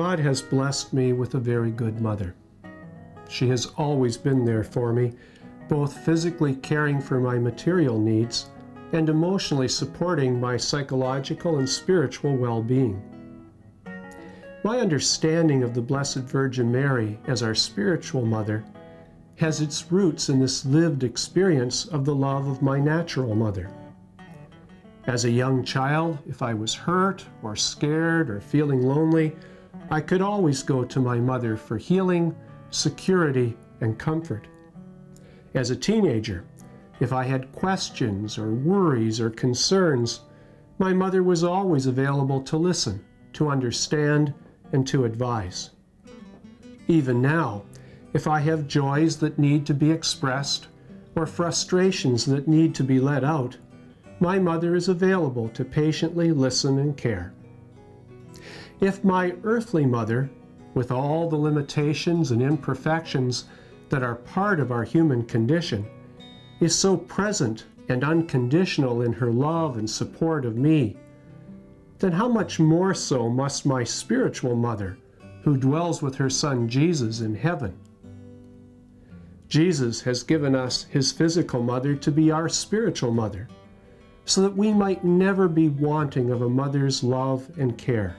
God has blessed me with a very good mother. She has always been there for me, both physically caring for my material needs and emotionally supporting my psychological and spiritual well-being. My understanding of the Blessed Virgin Mary as our spiritual mother has its roots in this lived experience of the love of my natural mother. As a young child, if I was hurt or scared or feeling lonely, I could always go to my mother for healing, security, and comfort. As a teenager, if I had questions or worries or concerns, my mother was always available to listen, to understand, and to advise. Even now, if I have joys that need to be expressed or frustrations that need to be let out, my mother is available to patiently listen and care. If my earthly mother, with all the limitations and imperfections that are part of our human condition, is so present and unconditional in her love and support of me, then how much more so must my spiritual mother, who dwells with her Son Jesus in heaven. Jesus has given us his physical mother to be our spiritual mother, so that we might never be wanting of a mother's love and care.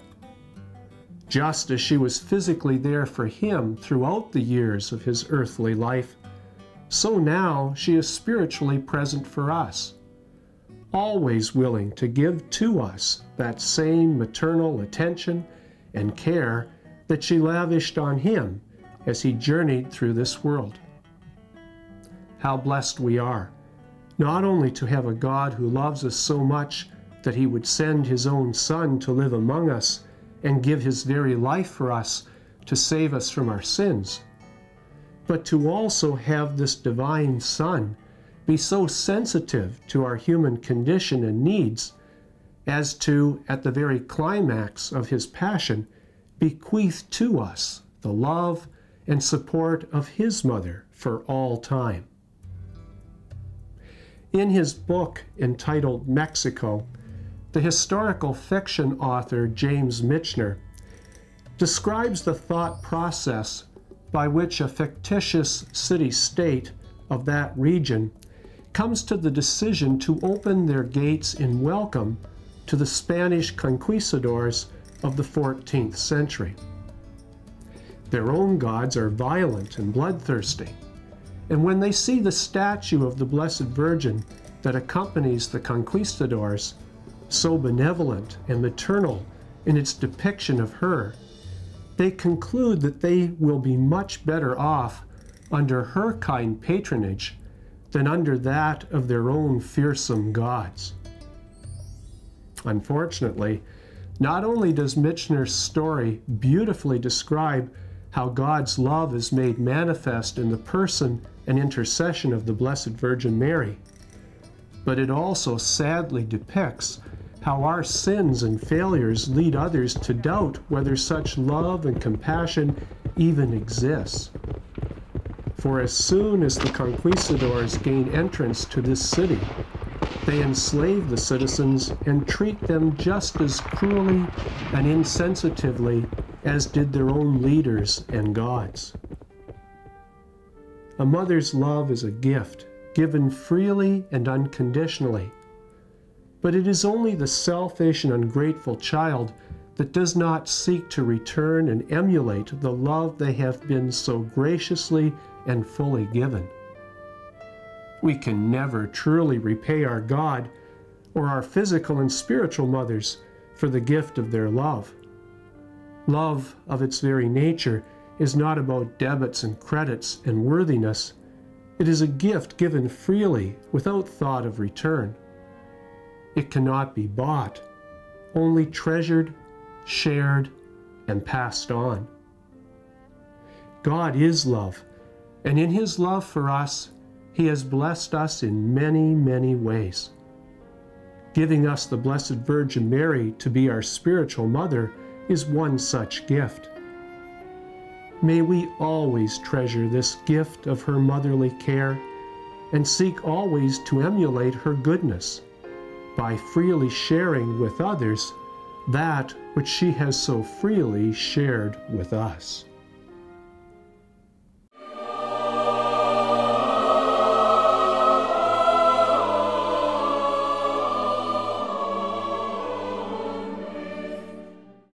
Just as she was physically there for him throughout the years of his earthly life, so now she is spiritually present for us, always willing to give to us that same maternal attention and care that she lavished on him as he journeyed through this world. How blessed we are, not only to have a God who loves us so much that he would send his own Son to live among us and give his very life for us to save us from our sins, but to also have this divine Son be so sensitive to our human condition and needs as to, at the very climax of his passion, bequeath to us the love and support of his mother for all time. In his book entitled Mexico, the historical fiction author James Michener describes the thought process by which a fictitious city-state of that region comes to the decision to open their gates in welcome to the Spanish conquistadors of the 14th century. Their own gods are violent and bloodthirsty, and when they see the statue of the Blessed Virgin that accompanies the conquistadors, so benevolent and maternal in its depiction of her, they conclude that they will be much better off under her kind patronage than under that of their own fearsome gods. Unfortunately, not only does Michener's story beautifully describe how God's love is made manifest in the person and intercession of the Blessed Virgin Mary, but it also sadly depicts how our sins and failures lead others to doubt whether such love and compassion even exists. For as soon as the conquistadors gain entrance to this city, they enslave the citizens and treat them just as cruelly and insensitively as did their own leaders and gods. A mother's love is a gift given freely and unconditionally, but it is only the selfish and ungrateful child that does not seek to return and emulate the love they have been so graciously and fully given. We can never truly repay our God or our physical and spiritual mothers for the gift of their love. Love of its very nature is not about debits and credits and worthiness. It is a gift given freely without thought of return. It cannot be bought, only treasured, shared, and passed on. God is love, and in his love for us, he has blessed us in many, many ways. Giving us the Blessed Virgin Mary to be our spiritual mother is one such gift. May we always treasure this gift of her motherly care and seek always to emulate her goodness by freely sharing with others that which she has so freely shared with us.